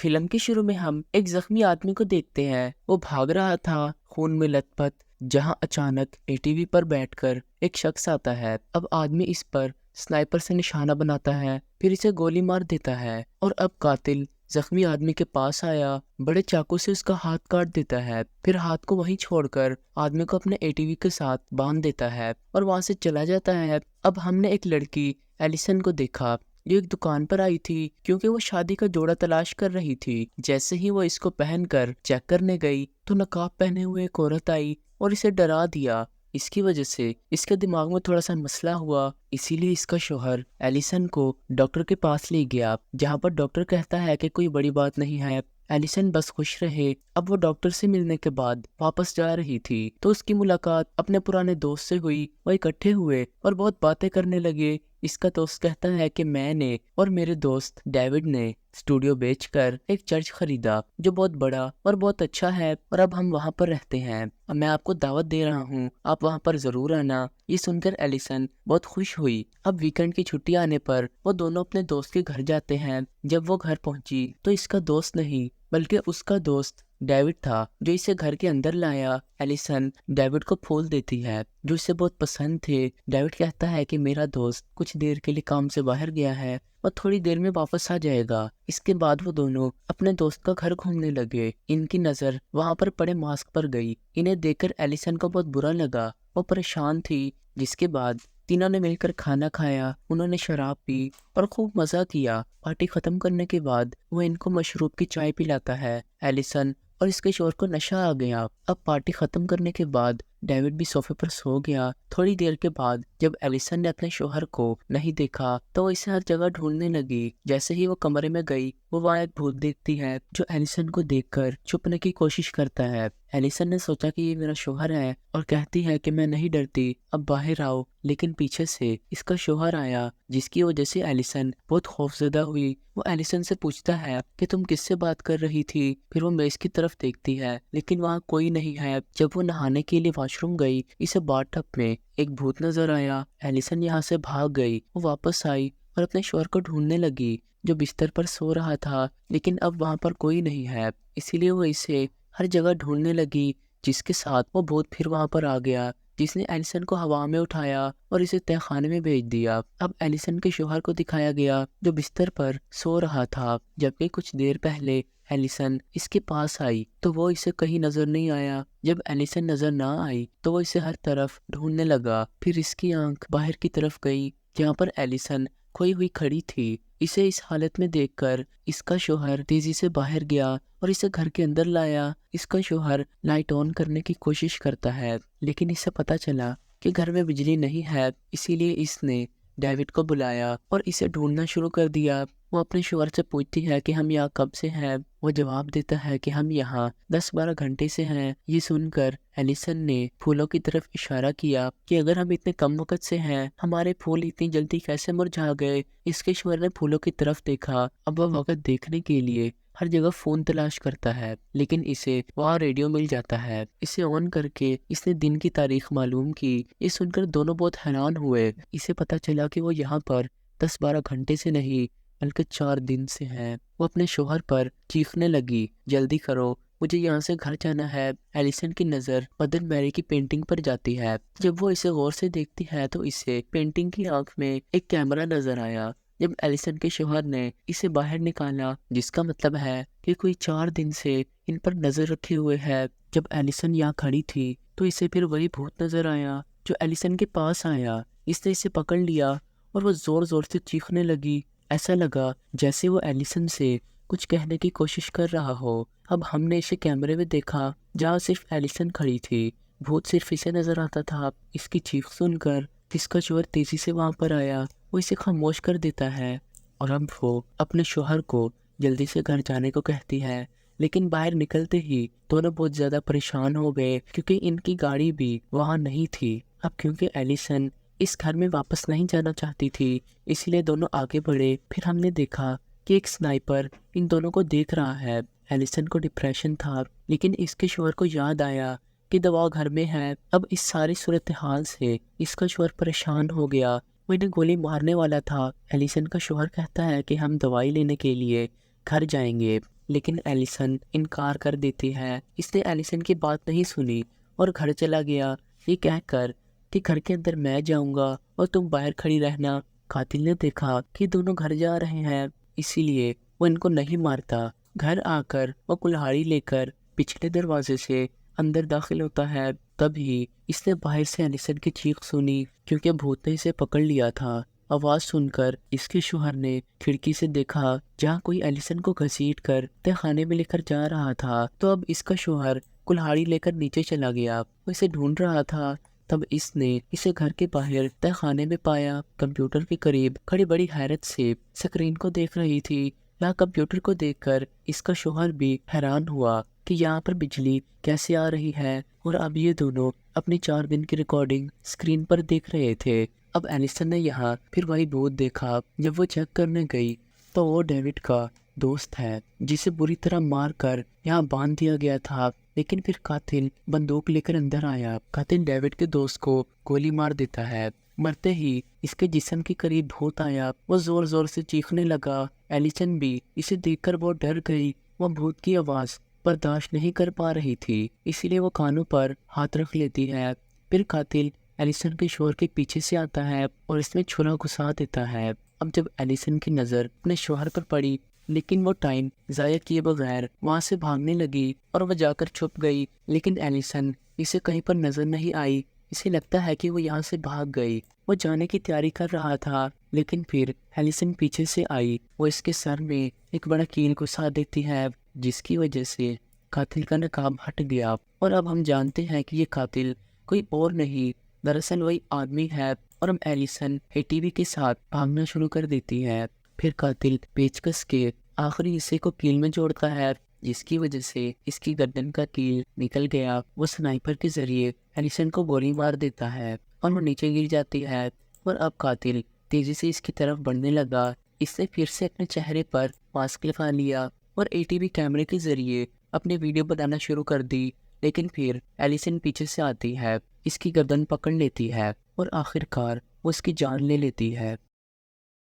Film کے شروع میں ہم ایک زخمی آدمی کو دیکھتے ہیں۔ وہ بھاگ رہا تھا خون میں لت پت، جہاں اچانک اے ٹی وی پر بیٹھ کر ایک شخص آتا ہے۔ اب آدمی اس پر سنائپر سے نشانہ بناتا ہے، پھر اسے گولی مار دیتا ہے، اور اب قاتل زخمی آدمی کے پاس آیا بڑے چاقو سے اس کا ہاتھ کاٹ دیتا ہے، پھر ہاتھ کو وہیں چھوڑ کر آدمی کو اپنے اے ٹی وی کے ساتھ باندھ دیتا ہے اور وہاں سے چلا جاتا ہے۔ اب ہم نے ایک لڑکی ایلیسن کو دیکھا جو ایک دکان پر آئی تھی کیونکہ وہ شادی کا جوڑا تلاش کر رہی تھی۔ جیسے ہی وہ اس کو پہن کر چیک کرنے گئی تو نقاب پہنے ہوئے ایک عورت آئی اور اسے ڈرا دیا۔ اس کی وجہ سے اس کے دماغ میں تھوڑا سا مسئلہ ہوا، اسی لیے اس کا شوہر ایلیسن کو ڈاکٹر کے پاس لے گیا، جہاں پر ڈاکٹر کہتا ہے کہ کوئی بڑی بات نہیں ہے، ایلیسن بس خوش رہے۔ اب وہ ڈاکٹر سے ملنے کے بعد واپس جا رہی تھی تو اس کی ملاقات اپنے پرانے دوست سے ہوئی۔ وہ اکٹھے ہوئے اور بہت باتیں کرنے لگے۔ اس کا دوست کہتا ہے کہ میں نے اور میرے دوست ڈیوڈ نے اسٹوڈیو بیچ کر ایک چرچ خریدا جو بہت بڑا اور بہت اچھا ہے، اور اب ہم وہاں پر رہتے ہیں۔ اب میں آپ کو دعوت دے رہا ہوں، آپ وہاں پر ضرور آنا۔ یہ سن کر ایلیسن بہت خوش ہوئی۔ اب ویکنڈ کی چھٹی آنے پر وہ دونوں اپنے دوست کے گھر جاتے ہیں۔ جب وہ گھر پہنچی تو اس کا دوست نہیں بلکہ اس کا دوست ڈیوڈ تھا جو اسے گھر کے اندر لایا۔ ایلیسن ڈیوڈ کو پھول دیتی ہے جو اسے بہت پسند تھے۔ ڈیوڈ کہتا ہے کہ میرا دوست کچھ دیر کے لیے کام سے باہر گیا ہے اور تھوڑی دیر میں واپس آ جائے گا۔ اس کے بعد وہ دونوں اپنے دوست کا گھر گھومنے لگے۔ ان کی نظر وہاں پر پڑے ماسک پر گئی۔ انہیں دیکھ کر ایلیسن کو بہت برا لگا، وہ پریشان تھی۔ جس کے بعد تینوں نے مل کر کھانا کھایا، انہوں نے شراب پی اور خوب مزہ کیا۔ پارٹی ختم کرنے کے بعد وہ ان کو مشروب کی چائے پلاتا ہے۔ ایلیسن اور اس کے شوہر کو نشہ آ گیا۔ اب پارٹی ختم کرنے کے بعد ڈیوڈ بھی صوفے پر سو گیا۔ تھوڑی دیر کے بعد جب ایلیسن نے اپنے شوہر کو نہیں دیکھا تو وہ اسے ہر جگہ ڈھونڈنے لگی۔ جیسے ہی وہ کمرے میں گئی وہ وہاں ایک بھوت دیکھتی ہے جو ایلیسن کو دیکھ کر چھپنے کی کوشش کرتا ہے۔ ایلیسن نے سوچا کہ یہ میرا شوہر ہے اور کہتی ہے کہ میں نہیں ڈرتی، اب باہر آؤ، لیکن پیچھے سے اس کا شوہر آیا جس کی وجہ سے ایلیسن بہت خوفزدہ ہوئی۔ وہ ایلیسن سے پوچھتا ہے کہ تم کس سے بات کر رہی تھی؟ پھر وہ میز کی طرف دیکھتی ہے لیکن وہاں کوئی نہیں ہے۔ جب وہ نہانے کے لیے واش روم گئی اسے باتھ ٹب میں ایک بھوت نظر آیا۔ ایلیسن یہاں سے بھاگ گئی۔ وہ واپس آئی اور اپنے شوہر کو ڈھونڈنے لگی جو بستر پر سو رہا تھا، لیکن اب وہاں پر کوئی نہیں ہے، اسی لیے وہ اسے ہر جگہ ڈھونڈنے لگی۔ جس کے ساتھ وہ بھوت پھر وہاں پر آ گیا جس نے ایلیسن کو ہوا میں اٹھایا اور اسے تہہ خانے میں بھیج دیا۔ اب ایلیسن کے شوہر کو دکھایا گیا جو بستر پر سو رہا تھا، جبکہ کچھ دیر پہلے ایلیسن اس کے پاس آئی تو وہ اسے کہیں نظر نہیں آیا۔ جب ایلیسن نظر نہ آئی تو وہ اسے ہر طرف ڈھونڈنے لگا۔ پھر اس کی آنکھ باہر کی طرف گئی جہاں پر ایلیسن کھوئی ہوئی کھڑی تھی۔ اسے اس حالت میں دیکھ کر اس کا شوہر تیزی سے باہر گیا اور اسے گھر کے اندر لایا۔ اس کا شوہر لائٹ آن کرنے کی کوشش کرتا ہے لیکن اسے پتا چلا کہ گھر میں بجلی نہیں ہے، اسی لیے اس نے ڈیوڈ کو بلایا اور اسے ڈھونڈنا شروع کر دیا۔ وہ اپنے شوہر سے پوچھتی ہے کہ ہم یہاں کب سے ہیں؟ وہ جواب دیتا ہے کہ ہم یہاں 10-12 گھنٹے سے ہیں۔ یہ سن کر ایلیسن نے پھولوں کی طرف اشارہ کیا کہ اگر ہم اتنے کم وقت سے ہیں ہمارے پھول اتنی جلدی کیسے مرجھا گئے؟ اس کے شوہر نے پھولوں کی طرف دیکھا۔ اب وہ وقت دیکھنے کے لیے ہر جگہ فون تلاش کرتا ہے لیکن اسے وہاں ریڈیو مل جاتا ہے۔ اسے آن کر کے اس نے دن کی تاریخ معلوم کی۔ یہ سن کر دونوں بہت حیران ہوئے۔ اسے پتا چلا کہ وہ یہاں پر 10-12 گھنٹے سے نہیں بلکہ 4 دن سے ہیں۔ وہ اپنے شوہر پر چیخنے لگی، جلدی کرو، مجھے یہاں سے گھر جانا ہے۔ ایلیسن کی نظر مدر میری کی پینٹنگ پر جاتی ہے۔ جب وہ اسے غور سے دیکھتی ہے تو اسے پینٹنگ کی آنکھ میں ایک کیمرہ نظر آیا۔ جب ایلیسن کے شوہر نے اسے باہر نکالا جس کا مطلب ہے کہ کوئی 4 دن سے ان پر نظر رکھے ہوئے ہے۔ جب ایلیسن یہاں کھڑی تھی تو اسے پھر وہی بھوت نظر آیا جو ایلیسن کے پاس آیا۔ اس نے اسے پکڑ لیا اور وہ زور زور سے چیخنے لگی۔ ایسا لگا جیسے وہ ایلیسن سے کچھ کہنے کی کوشش کر رہا ہو۔ اب ہم نے اسے کیمرے میں دیکھا جہاں صرف ایلیسن کھڑی تھی، بھوت صرف اسے نظر آتا تھا۔ اس کی چیخ سن کر اس کا شوہر تیزی سے وہاں پر آیا، وہ اسے خاموش کر دیتا ہے اور اب وہ اپنے شوہر کو جلدی سے گھر جانے کو کہتی ہے۔ لیکن باہر نکلتے ہی دونوں بہت زیادہ پریشان ہو گئے کیونکہ ان کی گاڑی بھی وہاں نہیں تھی۔ اب کیونکہ ایلیسن اس گھر میں واپس نہیں جانا چاہتی تھی اس لیے دونوں آگے بڑھے۔ پھر ہم نے دیکھا کہ ایک سنائپر ان دونوں کو دیکھ رہا ہے۔ ایلیسن کو ڈپریشن تھا لیکن اس کے شوہر کو یاد آیا کہ دوا گھر میں ہے۔ اب اس ساری صورتحال سے اس کا شوہر پریشان ہو گیا، وہ انہیں گولی مارنے والا تھا۔ ایلیسن کا شوہر کہتا ہے کہ ہم دوائی لینے کے لیے گھر جائیں گے، لیکن ایلیسن انکار کر دیتی ہے۔ اس نے ایلیسن کی بات نہیں سنی اور گھر چلا گیا، یہ کہہ کر کہ گھر کے اندر میں جاؤں گا اور تم باہر کھڑی رہنا۔ قاتل نے دیکھا کہ دونوں گھر جا رہے ہیں، اسی لیے وہ ان کو نہیں مارتا۔ گھر آ کر وہ کلہاڑی لے کر پچھلے دروازے سے اندر داخل ہوتا ہے۔ تبھی اس نے باہر سے ایلیسن کی چیخ سنی، کیونکہ بھوت نے اسے پکڑ لیا تھا۔ آواز سن کر اس کے شوہر نے کھڑکی سے دیکھا جہاں کوئی ایلیسن کو گھسیٹ کر تہ خانے میں لے کر جا رہا تھا۔ تو اب اس کا شوہر کلہاڑی لے کر نیچے چلا گیا، وہ اسے ڈھونڈ رہا تھا۔ تب اس نے اسے گھر کے باہر تہ خانے میں پایا، کمپیوٹر کے قریب کھڑی بڑی حیرت سے سکرین کو دیکھ رہی تھی۔ یہاں کمپیوٹر کو دیکھ کر اس کا شوہر بھی حیران ہوا کہ یہاں پر بجلی کیسے آ رہی ہے، اور اب یہ دونوں اپنی 4 دن کی ریکارڈنگ اسکرین پر دیکھ رہے تھے۔ اب ایلیسن نے یہاں پھر وہی بھوت دیکھا۔ جب وہ چیک کرنے گئی تو وہ ڈیوڈ کا دوست ہے، جسے بری طرح مار کر یہاں باندھ دیا گیا تھا، لیکن پھر قاتل بندوق لے کر اندر آیا۔ قاتل ڈیوڈ کے دوست کو گولی مار دیتا ہے۔ مرتے ہی اس کے جسم کے قریب بھوت آیا، وہ زور زور سے چیخنے لگا۔ ایلیسن بھی اسے دیکھ کر بہت ڈر گئی، وہ بھوت کی آواز برداشت نہیں کر پا رہی تھی، اسی لیے وہ کانوں پر ہاتھ رکھ لیتی ہے۔ پھر قاتل ایلیسن کے شوہر کے پیچھے سے آتا ہے اور اس میں چھرا گھسا دیتا ہے۔ اب جب ایلیسن کی نظر اپنے شوہر پر پڑی، لیکن وہ ٹائم ضائع کیے بغیر وہاں سے بھاگنے لگی اور وہ جا کر چھپ گئی، لیکن ایلیسن اسے کہیں پر نظر نہیں آئی۔ اسے لگتا ہے کہ وہ یہاں سے بھاگ گئی۔ وہ جانے کی تیاری کر رہا تھا، لیکن پھر ایلیسن پیچھے سے آئی، وہ اس کے سر میں ایک بڑا کیل گھسا دیتی ہے، جس کی وجہ سے قاتل کا نقاب ہٹ گیا۔ اور اب ہم جانتے ہیں کہ یہ قاتل کوئی اور نہیں، دراصل وہی آدمی ہے، اور اب ایلیسن ٹی وی کے ساتھ بھاگنا شروع کر دیتی ہے۔ پھر قاتل پیچکس کے آخری حصے کو کیل میں جوڑتا ہے، جس کی وجہ سے اس کی گردن کا کیل نکل گیا۔ وہ سنائپر کے ذریعے ایلیسن کو گولی مار دیتا ہے اور وہ نیچے گر جاتی ہے، اور اب قاتل تیزی سے اس کی طرف بڑھنے لگا۔ اس نے پھر سے اپنے چہرے پر ماسک لگا لیا اور ATV کیمرے کے ذریعے اپنی ویڈیو بنانا شروع کر دی، لیکن پھر ایلیسن پیچھے سے آتی ہے، اس کی گردن پکڑ لیتی ہے اور آخر کار وہ اس کی جان لے لیتی ہے۔